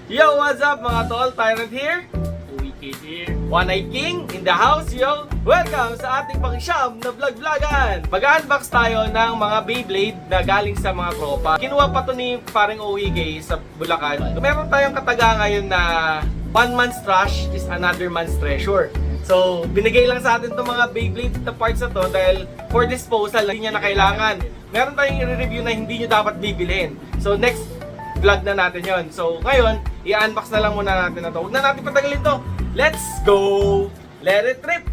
Yo, what's up mga tol? Tyrant here. Wicked here. One Eye King in the house, yo! Welcome sa ating pang-sham na vlog-vlogan! Mag-unbox tayo ng mga Beyblade na galing sa mga tropa. Kinuha pa to ni paring OEK sa Bulacan. Meron tayong kataga ngayon na one man's trash is another man's treasure. So, binigay lang sa atin itong mga Beyblade na parts na to dahil for disposal, hindi niya na kailangan. Meron tayong i-review na hindi nyo dapat bibilhin. So, next vlog na natin yon. So, ngayon, i-unbox na lang muna natin na to. Huwag na natin patagalin to. Let's go! Let it rip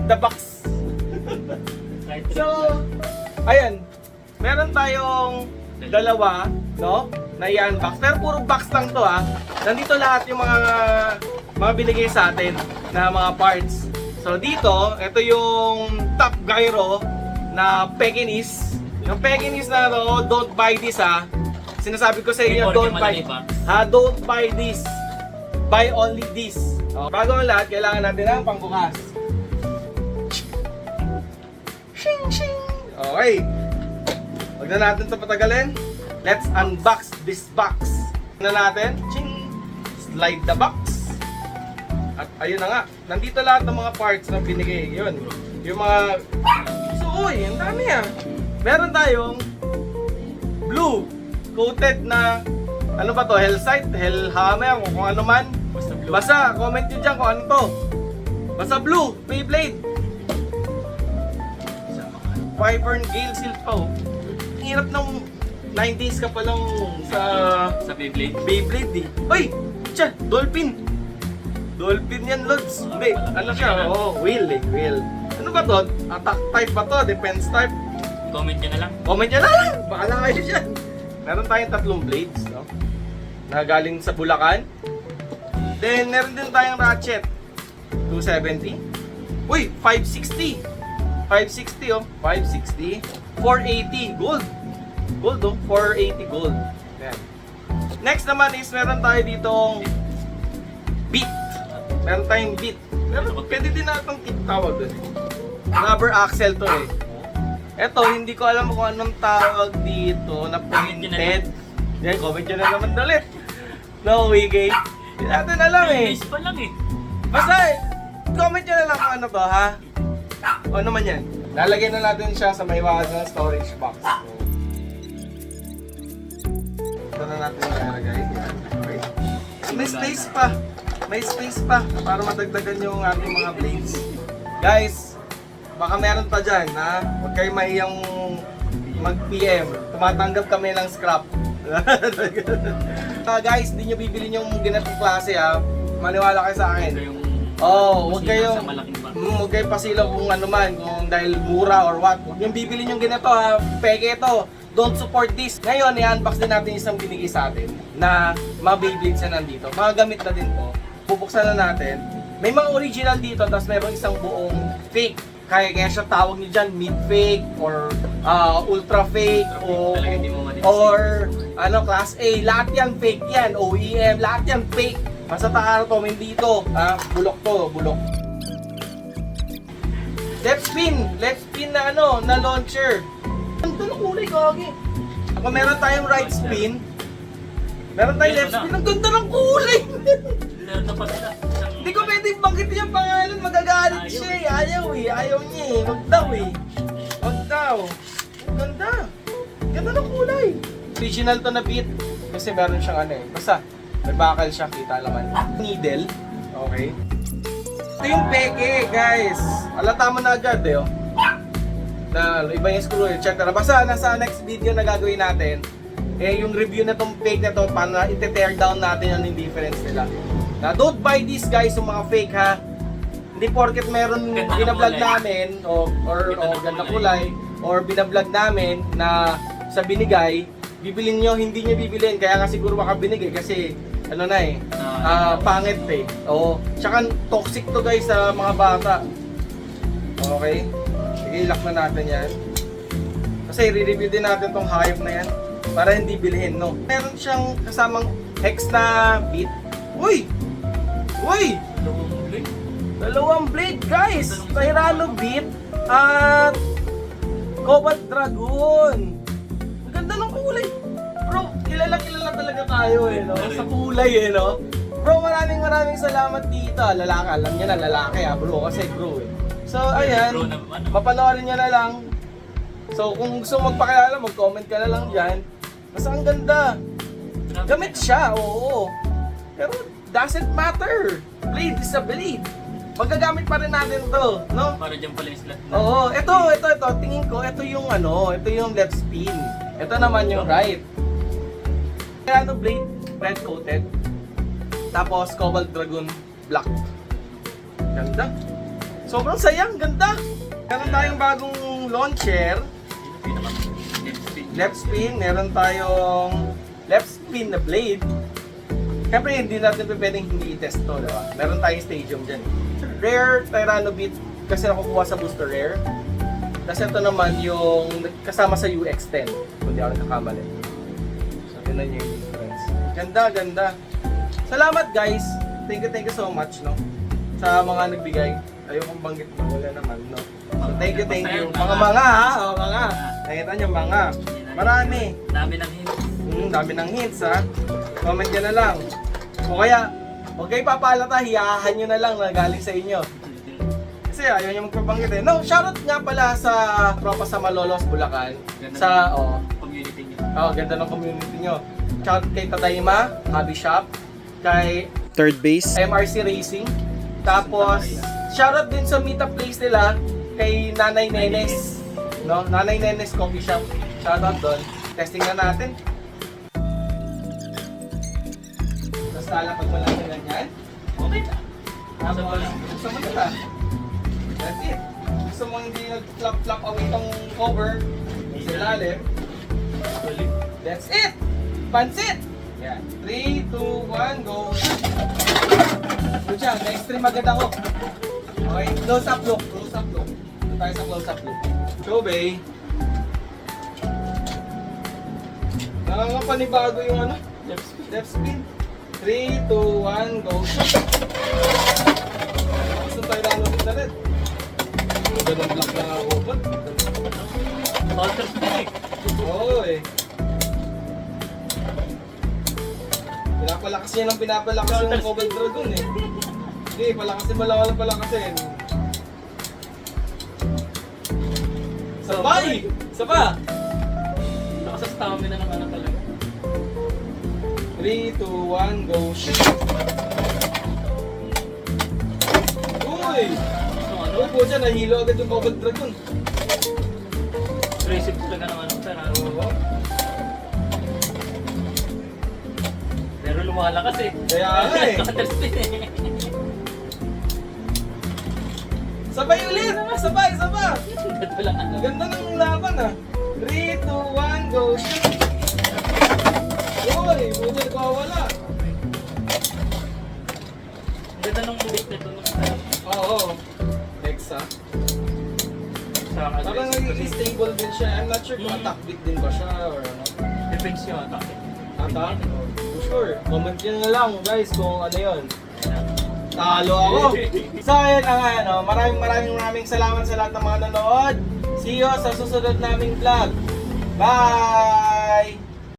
the box! So, ayan. Meron tayong dalawa, no? Na i-unbox. Pero puro box lang to, ha. Nandito lahat yung mga binigay sa atin na mga parts. So, dito, ito yung top gyro na Pekingese. Yung Pekingese na to, don't buy this, ha. Sinasabi ko sa inyo, don't buy this. Buy only this. Bago ang lahat, kailangan natin ng pangbukas. Shing, shing. Okay. Huwag na natin ito patagalin. Let's unbox this box. Na natin. Ching. Slide the box. At ayun na nga. Nandito lahat ng mga parts na binigay. Yun. Yung mga... So, uy, ang dami ah. Meron tayong blue coated na ano ba to? Hellsite, Hellhammer, kung ano man. Basta blue. Basta, comment nyo dyan kung ano to. Basta blue, Beyblade. Wyvern Gale Seal pa oh. Ang hirap ng 90s ka pa lang sa Beyblade. Beyblade eh. Uy! Tiyan! Dolphin! Dolphin yan, Lods. Hindi, ano siya? Oo, wheel eh, wheel. Ano ba to? Attack type ba to? Defense type? Comment nyo na lang. Comment nyo na lang! Bahala kayo dyan! Meron tayong tatlong blades, no? Na galing sa Bulacan. Then, meron din tayong ratchet. 270. Uy! 560! 560 oh. 560. 480 gold. Gold oh. 480 gold. Ayan. Next naman is meron tayo ditong beat. Meron tayong beat. Meron, pwede din natin tawag doon. Rubber axle to eh. Eto, hindi ko alam kung anong tawag dito na painted. Yan, comment nyo na naman dalit. No, Wigay. Hindi natin alam eh. Base pa lang eh. Basta, comment nyo na lang kung ano to, ha? O ano man yan. Lalagyan na natin siya sa may na storage box. So, ito na natin ilalagay. Okay. May space pa. May space pa para madagdagan yung ating mga blades. Guys, baka meron pa dyan, ha? Huwag kayo mahiyang mag-PM. Tumatanggap kami ng scrap. Guys, di nyo bibilin yung ganitong klase, ha? Maniwala kayo sa akin. Huwag kayo huwag kayo pasilaw kung ano man, kung dahil mura or what. Huwag nyo bibilin yung ganito, ha? Peke ito. Don't support this. Ngayon, i-unbox din natin isang binigay sa atin na mga Beyblades na nandito. Mga gamit na din po. Bubuksan na natin. May mga original dito, tapos mayroong isang buong fake. Kaya siya tawag niyo dyan, mid-fake or ultra-fake or ano, class A. Lahat yan fake yan, OEM, lahat yan fake. Basta takara to, hindi ito. Bulok to, bulok. Left spin na ano, na launcher. Ang ganda ng kulay, kagi. Ako meron tayong right spin. Meron tayong left spin, ang ganda ng kulay. Meron na pa sila. Hindi ko pwede banggitin yung pangalan, magagalit siya eh. Ayaw eh, ayaw niya eh. Wag daw eh. Wag daw. Ang ganda. Ganda ng kulay. Original to na beat. Kasi meron siyang ano eh. Basta, may bakal siya, kita naman. Needle. Okay. Ito yung peke, guys. Alata mo na agad eh. Oh. Na iba yung screw, etc. Basta nasa next video na gagawin natin, eh yung review na tong fake na to, para ite-tear down natin yung difference nila. Na don't buy this guys, yung mga fake ha. Hindi porket meron binablog namin or ganda kulay or binablog namin na sa binigay, bibilin nyo, hindi nyo bibilin. Kaya nga siguro baka binigay kasi ano na eh, pangit eh. Tsaka toxic to guys sa mga bata. Okay? Sige, lock na natin yan. Kasi i-review din natin tong hayop na yan para hindi bilhin, no? Meron siyang kasamang hex na beat. Uy! Uy! Dalawang blade guys! Tyrano beat at Cobalt Dragon. Ang ganda ng kulay. bro, kilala talaga tayo eh, no? Sa kulay eh, no? Bro, maraming salamat dito. Lalaki, alam niya na lalaki bro, kasi bro eh. So, ayan, Bro, ano? mapanoorin niya na lang. So, kung gusto mo magpakilala, mag-comment ka na lang dyan. Basta ang ganda. Gamit siya, oo. Pero, doesn't matter. Blade is a blade. Magagamit pa rin natin to, no? Para dyan pala yung slot na. Oo, ito. Tingin ko, ito yung left spin. Ito naman yung right. Kaya ito blade, red coated. Tapos, Cobalt Dragon black. Ganda. Sobrang sayang, ganda. Meron tayong bagong launcher. Left spin, meron tayong left spin na blade. Siyempre, hindi natin pwedeng hindi i-test to, diba? Meron tayong stadium dyan. Rare Tyranno Beat kasi nakukuha sa Booster Rare. Kasi ito naman yung kasama sa UX10, kung di ako nagkakamali. So, yun na yung difference. Ganda. Salamat guys! Thank you so much, no? Sa mga nagbigay. Ayokong banggit na wala naman, no? So, thank you. Mga ha? O, mga. Nakita nyo, mga. Marami. Dami ng hints. Dami ng hints, ha? Comment nyo na lang. O kaya, huwag kayo papalata, hiyahan nyo na lang na galing sa inyo. Kasi ayaw nyo magpabanggit eh. No, shoutout nga pala sa tropa sa Malolos, Bulacan. Ganda community niyo. Ganda ng community nyo. Shoutout kay Tadayma, Hobby Shop, kay Third Base, MRC Racing. Tapos, shoutout din sa meetup place nila kay Nanay Nenes. No? Nanay Nenes Coffee Shop. Shoutout doon. Testing na natin. Tapos lalapag mo lang na ganyan. Okay na. Tapos, gusto mo nila. That's it. Gusto mo hindi nag-flap away itong cover sa ilalim. That's it! Pansit! Yan. 3, 2, 1, go! Good siya. Na-extreme agad ako. Okay, close-up look. Ito tayo sa close-up look. Chobey. Nakakapanibago yung ano? Left spin. 3, 2, 1, go! Gusto tayo lang ulit na rin. Ganun black na robot. Counter spin. Oo eh. Pinapalakas niya ng pinapalakas yung Cobalt Dragon eh. Hindi, palakasin mo lang walang palakasin. Sabay! Isa pa! Nasa stamina ng ano talaga. 3, 2, 1, go! Shoot! Uy! Uy po siya, nahilo agad yung Cobalt Dragon. Aggressive talaga ng ano, pero Oo. pero lumalakas eh. Kaya nga eh. Counter spin eh. Sabay ulit! Sabay! Ganda lang ano. Ganda ng laban ah. 3, 2, 1, go! Shoot! Uy! Buti nagwawala. Ganda nung bait nito nung Oo. Next ah. sa Parang nagiging stable din siya. I'm not sure kung attack beat din ba siya or ano. defense yung attack. Attack? For sure. Comment nyo na lang guys kung ano yun. Talo ako. So ayun na nga, no? Maraming salamat sa lahat ng mga nanood. See you sa susunod naming vlog. Bye!